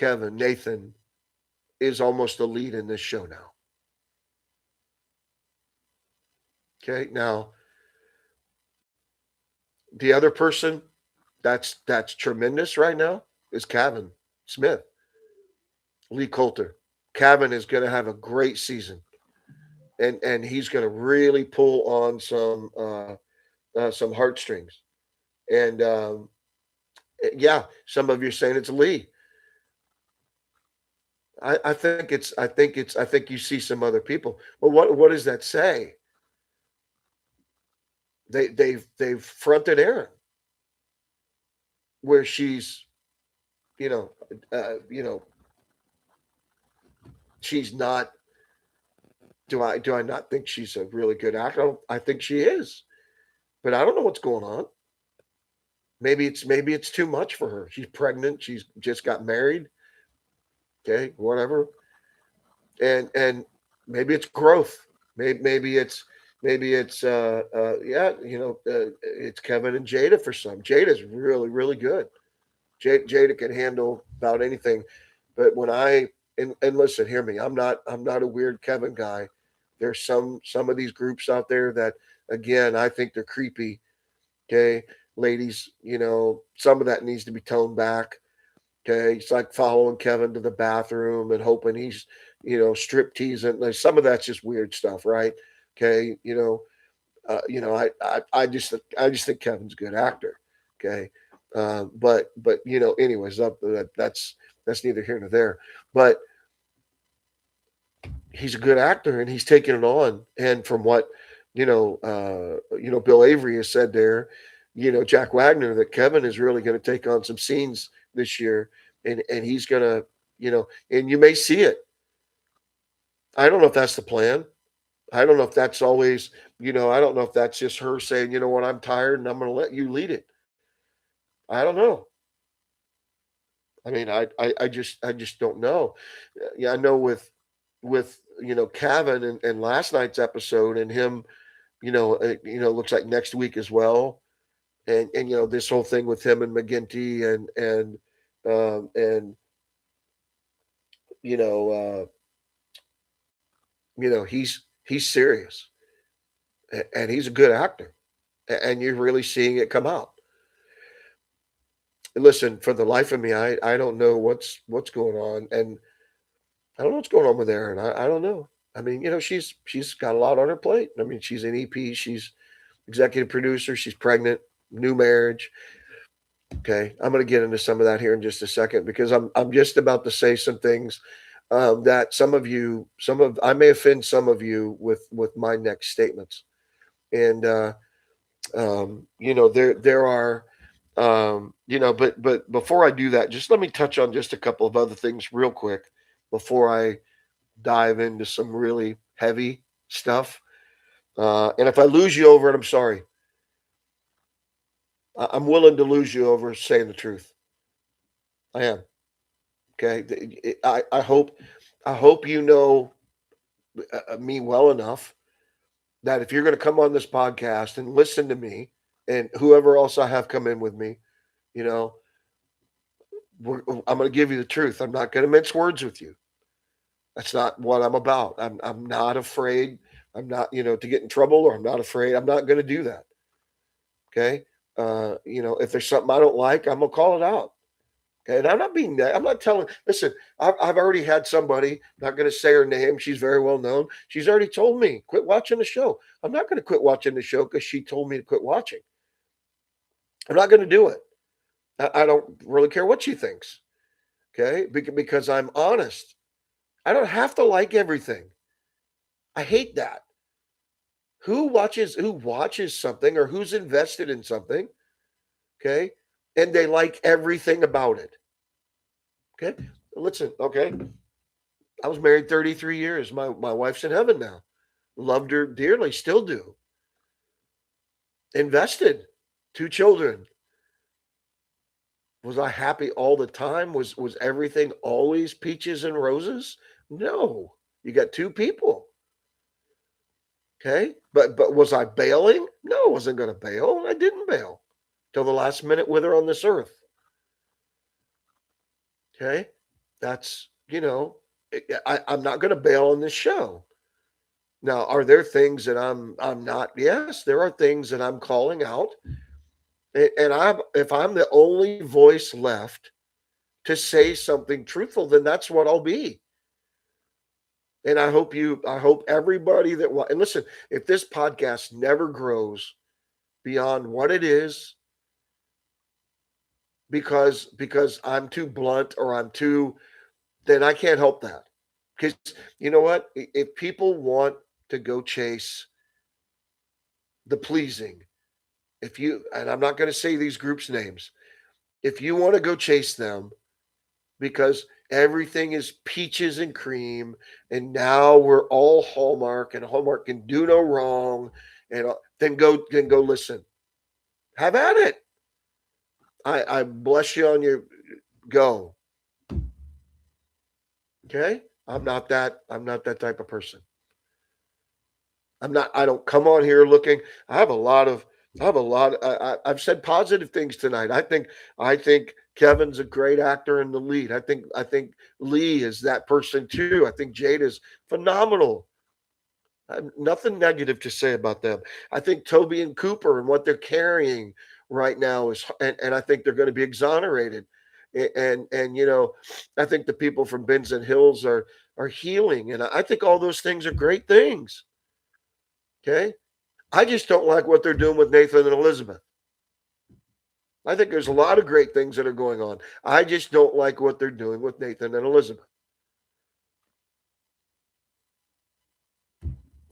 Nathan, is almost the lead in this show now. Okay. Now, the other person that's tremendous right now is Kevin Smith, Lee Coulter. Kevin is going to have a great season, and he's going to really pull on some heartstrings. And Yeah, some of you are saying it's Lee. I think I think you see some other people. Well, what does that say? They've fronted Aaron where she's, you know, you know, she's not. Do I not think she's a really good actor? I think she is, but I don't know what's going on. Maybe it's too much for her. She's pregnant. She's just got married. Okay, whatever. And maybe it's growth. Maybe it's yeah, it's Kevin and Jada for some. Jada's really good. Jada can handle about anything. But when and listen, hear me. I'm not a weird Kevin guy. There's some of these groups out there that, again, I think they're creepy. Okay, ladies, some of that needs to be toned back. Okay, it's like following Kevin to the bathroom and hoping he's, strip teasing. Like, some of that's just weird stuff, right? Okay, I just think Kevin's a good actor. Okay, but anyways, that's neither here nor there. But he's a good actor and he's taking it on. And from what Bill Avery has said there, Jack Wagner, that Kevin is really going to take on some scenes this year, and he's going to, and you may see it. I don't know if that's the plan. I don't know if that's always, I don't know if that's just her saying, you know what, I'm tired and I'm going to let you lead it. I don't know. I mean, I just don't know. Yeah, I know with Kevin and last night's episode and him, looks like next week as well, and this whole thing with him and McGinty and you know he's serious, and he's a good actor, and you're really seeing it come out. Listen, for the life of me, I don't know what's going on, and I don't know what's going on with Erin. I don't know. I mean, she's got a lot on her plate. I mean, she's an EP, she's executive producer, she's pregnant, new marriage. Okay, I'm going to get into some of that here in just a second because I'm just about to say some things that I may offend some of you with my next statements, and there are but before I do that, just let me touch on just a couple of other things real quick before I dive into some really heavy stuff. And if I lose you over it, I'm sorry. I'm willing to lose you over saying the truth. I am. Okay. I hope you know me well enough that if you're going to come on this podcast and listen to me and whoever else I have come in with me, you know, I'm going to give you the truth. I'm not going to mince words with you. That's not what I'm about. I'm not afraid. I'm not, to get in trouble, or I'm not afraid. I'm not going to do that. Okay. If there's something I don't like, I'm going to call it out. Okay. And I'm not being that. I'm not telling, listen, I've already had somebody, not going to say her name. She's very well known. She's already told me, quit watching the show. I'm not going to quit watching the show because she told me to quit watching. I'm not going to do it. I don't really care what she thinks. Okay. Because I'm honest. I don't have to like everything. I hate that. Who watches something, or who's invested in something, okay, and they like everything about it. Okay. Listen, okay. I was married 33 years. My wife's in heaven now. Loved her dearly, still do. Invested. 2 children. Was I happy all the time? Was everything always peaches and roses? No. You got 2 people. Okay. But was I bailing? No, I wasn't going to bail. I didn't bail till the last minute with her on this earth. Okay. That's, I'm not going to bail on this show. Now, are there things that I'm not? Yes, there are things that I'm calling out. And if I'm the only voice left to say something truthful, then that's what I'll be. And I hope everybody and listen, if this podcast never grows beyond what it is, because I'm too blunt or I'm too, then I can't help that. Because you know what? If people want to go chase the pleasing, if you, and I'm not going to say these groups' names, if you want to go chase them because everything is peaches and cream, and now we're all Hallmark, and Hallmark can do no wrong, and then go listen. Have at it. I bless you on your go. Okay, I'm not that type of person. I'm not. I don't come on here looking. I have a lot of. I have a lot. I've said positive things tonight. I think Kevin's a great actor in the lead. I think Lee is that person too. I think Jade is phenomenal. I have nothing negative to say about them. I think Toby and Cooper and what they're carrying right now is, and I think they're going to be exonerated. And I think the people from Benson Hills are healing, and I think all those things are great things. Okay, I just don't like what they're doing with Nathan and Elizabeth. I think there's a lot of great things that are going on. I just don't like what they're doing with Nathan and Elizabeth.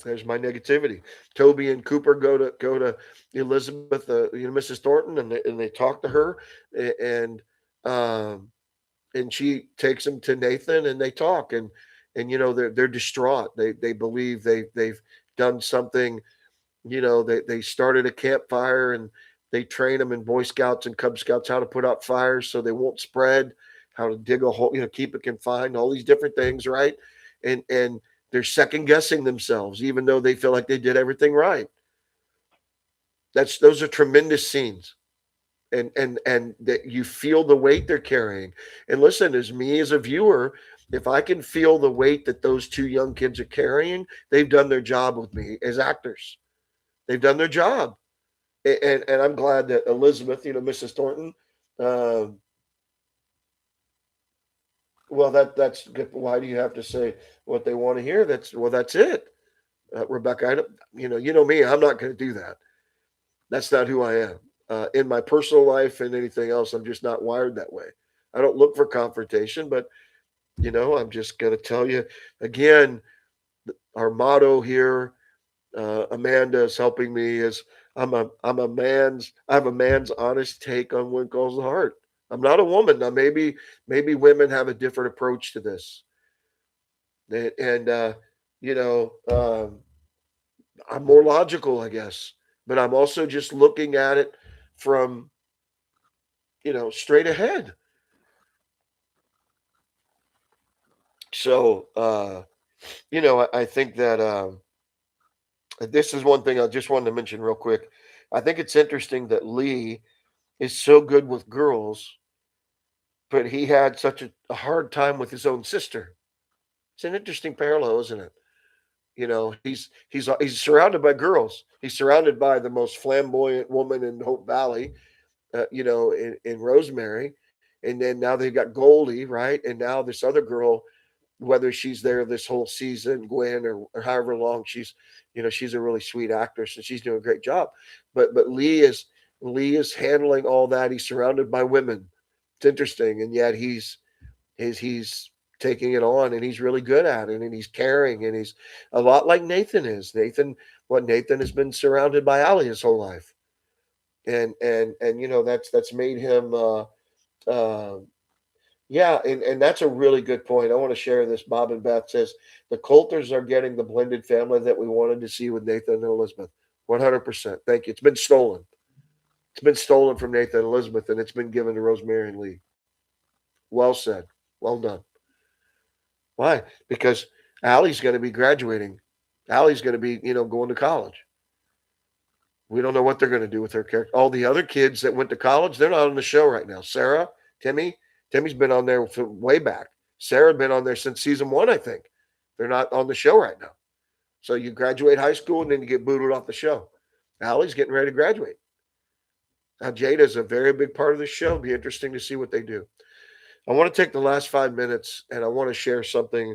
There's my negativity. Toby and Cooper go to Elizabeth, Mrs. Thornton, and they talk to her, and um, and she takes him to Nathan, and they talk, and they're distraught. They believe they've done something. They started a campfire, and they train them in Boy Scouts and Cub Scouts how to put out fires so they won't spread, how to dig a hole, keep it confined, all these different things, right? And they're second guessing themselves, even though they feel like they did everything right. Those are tremendous scenes. And that you feel the weight they're carrying. And listen, as me as a viewer, if I can feel the weight that those two young kids are carrying, they've done their job with me as actors. They've done their job. And I'm glad that Elizabeth, Mrs. Thornton, uh, well, that's good. Why do you have to say what they want to hear? That's it, Rebecca. I don't, you know me. I'm not going to do that. That's not who I am. In my personal life and anything else, I'm just not wired that way. I don't look for confrontation, but I'm just going to tell you again. Our motto here, Amanda is helping me. Is I have a man's honest take on what goes the heart. I'm not a woman now. Maybe women have a different approach to this, and you know I'm more logical, I guess, but I'm also just looking at it from straight ahead. So I think that this is one thing I just wanted to mention real quick. I think it's interesting that Lee is so good with girls, but he had such a hard time with his own sister. It's an interesting parallel, isn't it? He's surrounded by girls. He's surrounded by the most flamboyant woman in Hope Valley, in Rosemary, and then now they've got Goldie, right? And now this other girl, whether she's there this whole season, Gwen, or however long she's a really sweet actress and she's doing a great job. But Lee is handling all that. He's surrounded by women. It's interesting, and yet he's taking it on, and he's really good at it, and he's caring, and he's a lot like Nathan is. Nathan has been surrounded by Allie his whole life, and that's made him. Uh, yeah, and that's a really good point. I want to share this. Bob and Beth says the Coulters are getting the blended family that we wanted to see with Nathan and Elizabeth. 100%. Thank you. It's been stolen. It's been stolen from Nathan and Elizabeth, and it's been given to Rosemary and Lee. Well said. Well done. Why? Because Allie's going to be graduating. Allie's going to be, going to college. We don't know what they're going to do with her character. All the other kids that went to college, they're not on the show right now. Sarah, Timmy, Timmy's been on there from way back. Sarah had been on there since season one, I think. They're not on the show right now. So you graduate high school and then you get booted off the show. Allie's getting ready to graduate. Now Jada is a very big part of the show. It'll be interesting to see what they do. I want to take the last 5 minutes and I want to share something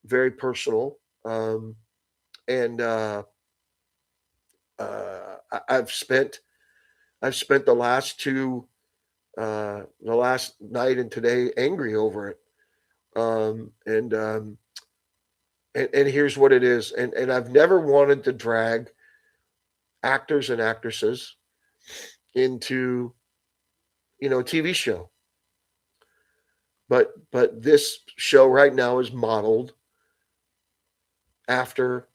very personal. And I've spent the last two the last night and today angry over it. Um, and, um, and here's what it is. And I've never wanted to drag actors and actresses into, a TV show. But this show right now is modeled after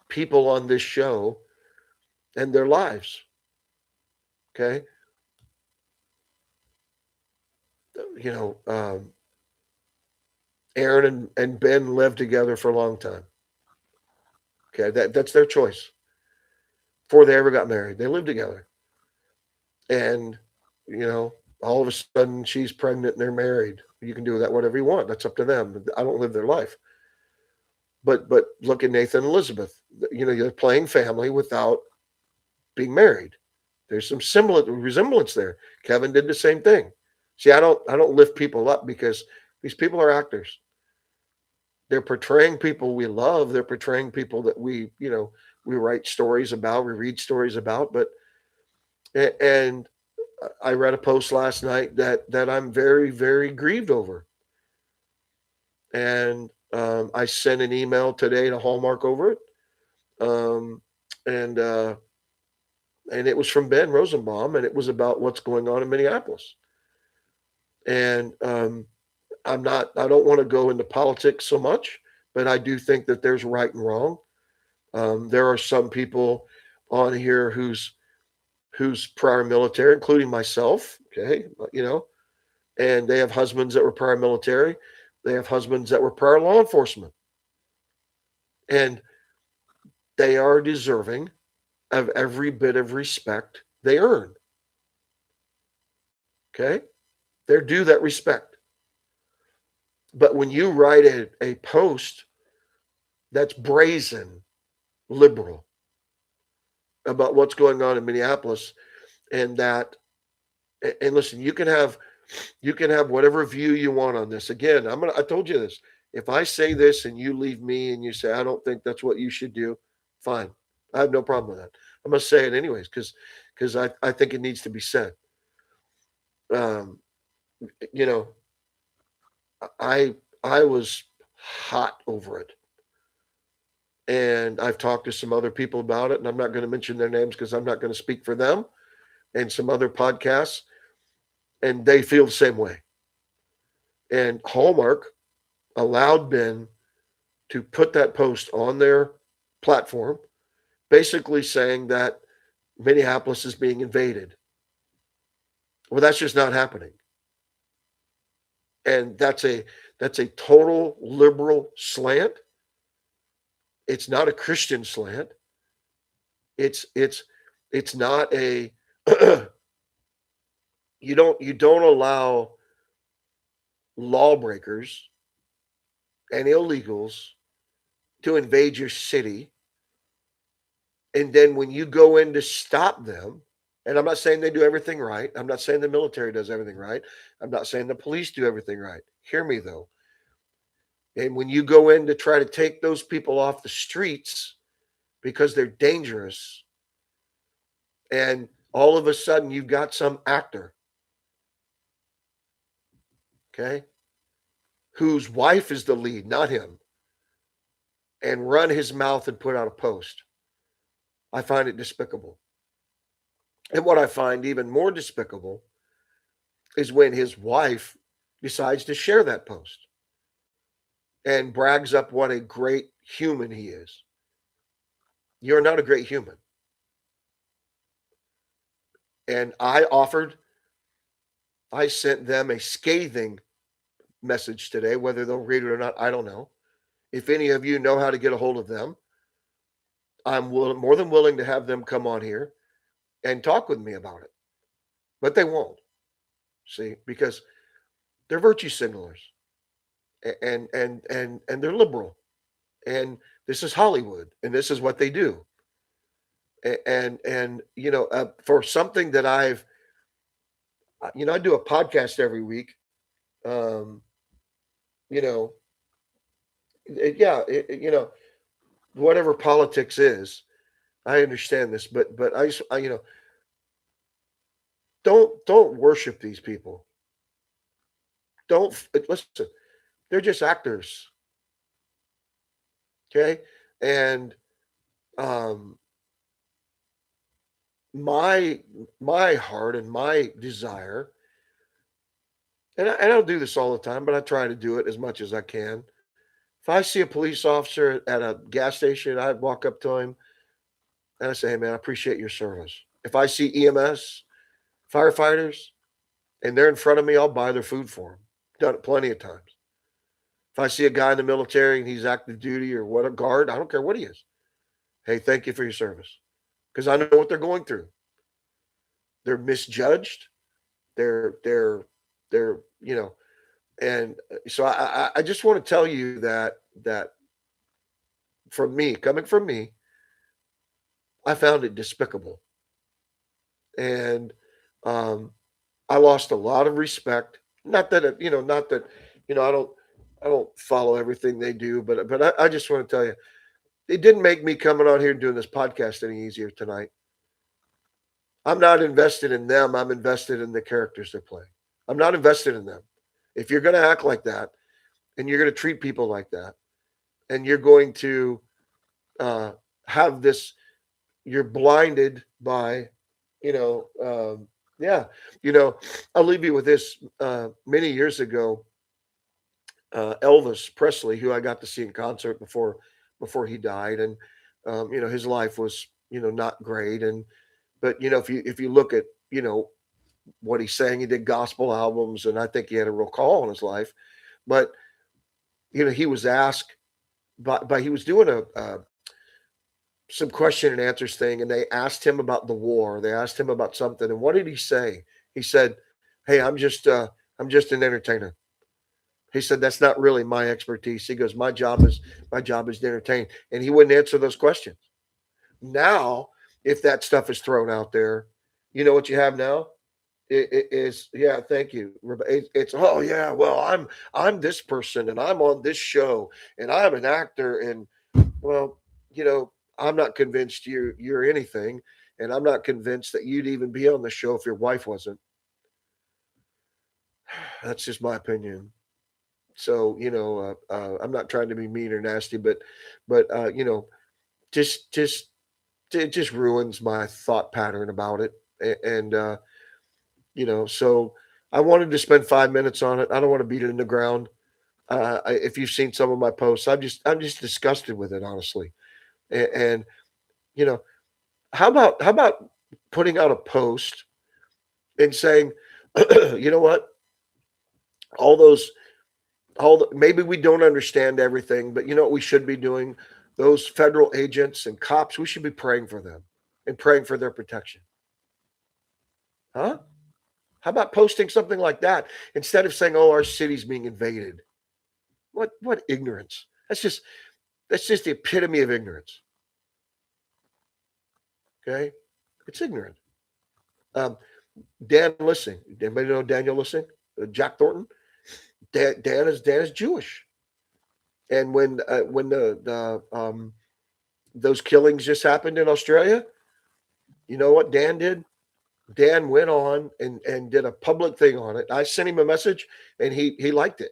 people on this show and their lives. Okay. You know, Aaron and Ben lived together for a long time. Okay. That's their choice before they ever got married. They lived together. And, you know, all of a sudden she's pregnant and they're married. You can do that whatever you want. That's up to them. I don't live their life. But look at Nathan and Elizabeth. You're playing family without being married. There's some similar resemblance there. Kevin did the same thing. See, I don't lift people up because these people are actors. They're portraying people we love. They're portraying people that we write stories about, we read stories about. And I read a post last night that I'm very, very grieved over. And I sent an email today to Hallmark over it. Um, and and it was from Ben Rosenbaum, and it was about what's going on in Minneapolis. And I don't want to go into politics so much, but I do think that there's right and wrong. There are some people on here who's prior military, including myself. Okay, and they have husbands that were prior military. They have husbands that were prior law enforcement, and they are deserving of every bit of respect they earn. Okay, they're due that respect. But when you write a post that's brazen, liberal about what's going on in Minneapolis, and that, and listen, you can have whatever view you want on this. Again, I told you this. If I say this and you leave me and you say I don't think that's what you should do, fine. I have no problem with that. I'm gonna say it anyways because I think it needs to be said. Um, you know, I I was hot over it. And I've talked to some other people about it, and I'm not going to mention their names because I'm not going to speak for them and some other podcasts, and they feel the same way. And Hallmark allowed Ben to put that post on their platform, basically saying that Minneapolis is being invaded. Well, that's just not happening. And that's a total liberal slant. It's not a Christian slant. It's not a you don't allow lawbreakers and illegals to invade your city, and then when you go in to stop them, and I'm not saying they do everything right, I'm not saying the military does everything right, I'm not saying the police do everything right, hear me though. And when you go in to try to take those people off the streets because they're dangerous, and all of a sudden you've got some actor, okay, whose wife is the lead, not him, and run his mouth and put out a post. I find it despicable. And what I find even more despicable is when his wife decides to share that post and brags up what a great human he is. You're not a great human. And I sent them a scathing message today. Whether they'll read it or not, I don't know. If any of you know how to get a hold of them, more than willing to have them come on here and talk with me about it. But they won't, see, because they're virtue signalers, and they're liberal, and this is Hollywood, and this is what they do. And for something that I do a podcast every week. Um, you know, yeah, whatever politics is, I understand this, but I Don't worship these people. Don't listen. They're just actors, okay? And um, my my heart and my desire, and I don't do this all the time, but I try to do it as much as I can. If I see a police officer at a gas station, I walk up to him and I say, "Hey, man, I appreciate your service." If I see EMS, firefighters, and they're in front of me, I'll buy their food for them. Done it plenty of times. If I see a guy in the military and he's active duty or what a guard, I don't care what he is. Hey, thank you for your service because I know what they're going through. They're misjudged. They're they're and so I just want to tell you that from me, coming from me, I found it despicable, and um, I lost a lot of respect. Not that not that I don't follow everything they do, but I just want to tell you, it didn't make me coming on here and doing this podcast any easier tonight. I'm not invested in them. I'm invested in the characters they play. I'm not invested in them. If you're going to act like that and you're going to treat people like that and you're going to uh, have this, you're blinded by, you know, yeah, I'll leave you with this. Many years ago, Elvis Presley, who I got to see in concert before he died, and his life was not great, and but if you look at what he sang, he did gospel albums, and I think he had a real call on his life. But he was asked by he was doing a some question and answers thing, and they asked him about the war. They asked him about something, and what did he say? He said, "Hey, I'm just an entertainer." He said, "That's not really my expertise." He goes, "My job is to entertain," and he wouldn't answer those questions. Now, if that stuff is thrown out there, you know what you have now? It is, yeah, thank you. It's oh yeah, well I'm this person and I'm on this show and I'm an actor and well, I'm not convinced you're anything, and I'm not convinced that you'd even be on the show if your wife wasn't. That's just my opinion. So I'm not trying to be mean or nasty, but just it just ruins my thought pattern about it, and so I wanted to spend 5 minutes on it. I don't want to beat it in the ground. If you've seen some of my posts, I'm just disgusted with it, honestly. And you know, how about putting out a post and saying, you know what, all those maybe we don't understand everything, but you know what we should be doing? Those federal agents and cops, we should be praying for them and praying for their protection. Huh? How about posting something like that instead of saying, "Oh, our city's being invaded"? What ignorance! That's just the epitome of ignorance. Okay, it's ignorant. Um, Dan Lissing. Anybody know Daniel Lissing? Jack Thornton. Dan is Jewish, and when the those killings just happened in Australia, you know what Dan did? Dan went on and did a public thing on it. I sent him a message, and he liked it,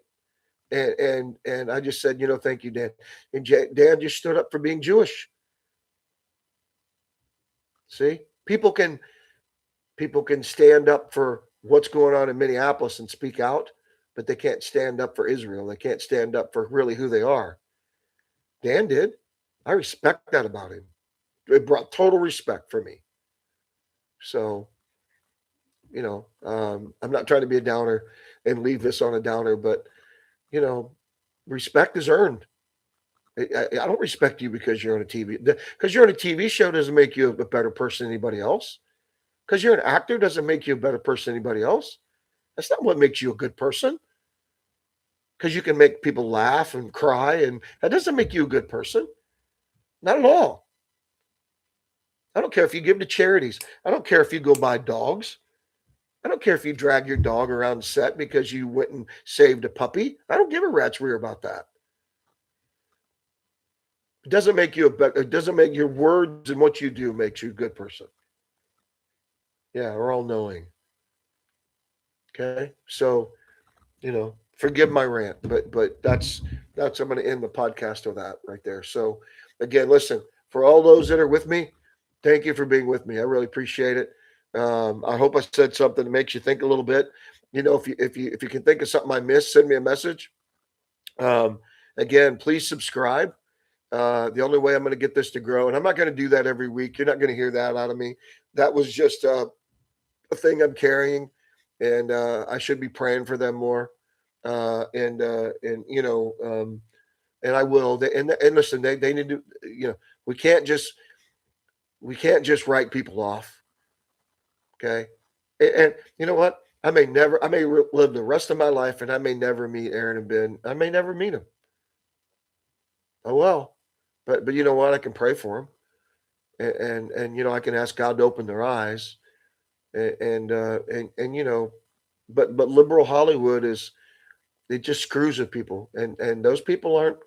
and I just said, thank you, Dan. And Dan just stood up for being Jewish. See, people can stand up for what's going on in Minneapolis and speak out, but they can't stand up for Israel. They can't stand up for really who they are. Dan did. I respect that about him. It brought total respect for me. So, I'm not trying to be a downer and leave this on a downer, but you know, respect is earned. I don't respect you because you're on a TV. Because you're on a TV show doesn't make you a better person than anybody else. Because you're an actor doesn't make you a better person than anybody else. That's not what makes you a good person. Because you can make people laugh and cry, and that doesn't make you a good person. Not at all. I don't care if you give to charities. I don't care if you go buy dogs. I don't care if you drag your dog around set because you went and saved a puppy. I don't give a rat's rear about that. It doesn't make you a better. It doesn't make your words and what you do makes you a good person. Yeah, we're all knowing. Okay. So, forgive my rant, but that's I'm going to end the podcast with that right there. So, again, listen, for all those that are with me, thank you for being with me. I really appreciate it. I hope I said something that makes you think a little bit. If you can think of something I missed, send me a message. Um, Again, please subscribe. The only way I'm going to get this to grow, and I'm not going to do that every week. You're not going to hear that out of me. That was just a thing I'm carrying, and I should be praying for them more. And I will. And listen, they need to. We can't just write people off. Okay, and you know what? I may live the rest of my life, and I may never meet Aaron and Ben. I may never meet them. Oh well, but you know what? I can pray for them, and I can ask God to open their eyes, and but liberal Hollywood is it just screws with people, and those people aren't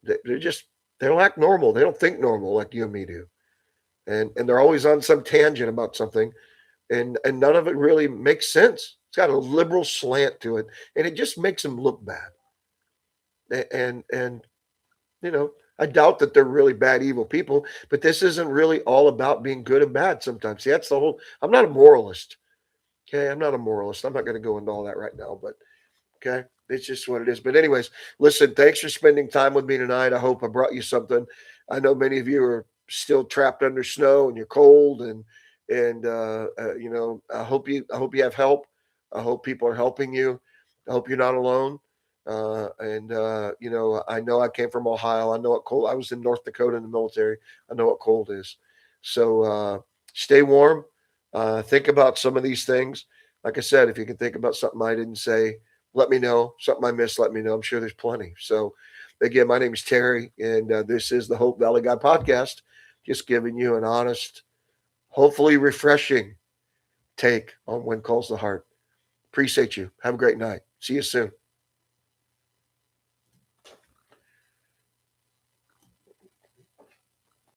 they're just they don't act normal. They don't think normal like you and me do, and they're always on some tangent about something, and none of it really makes sense. It's got a liberal slant to it, and it just makes them look bad. And I doubt that they're really bad, evil people, but this isn't really all about being good and bad sometimes. See, that's the whole. I'm not a moralist. Okay, I'm not a moralist. I'm not going to go into all that right now, but okay. It's just what it is. But, anyways, listen, thanks for spending time with me tonight. I hope I brought you something. I know many of you are still trapped under snow and you're cold and I hope you have help. I hope people are helping you. I hope you're not alone. I know I came from Ohio. I know what cold. I was in North Dakota in the military. I know what cold is. So stay warm. Think about some of these things. Like I said, if you can think about something I didn't say, let me know. Something I missed, let me know. I'm sure there's plenty. So, again, my name is Terry, and this is the Hope Valley Guy podcast. Just giving you an honest, hopefully refreshing take on When Calls the Heart. Appreciate you. Have a great night. See you soon.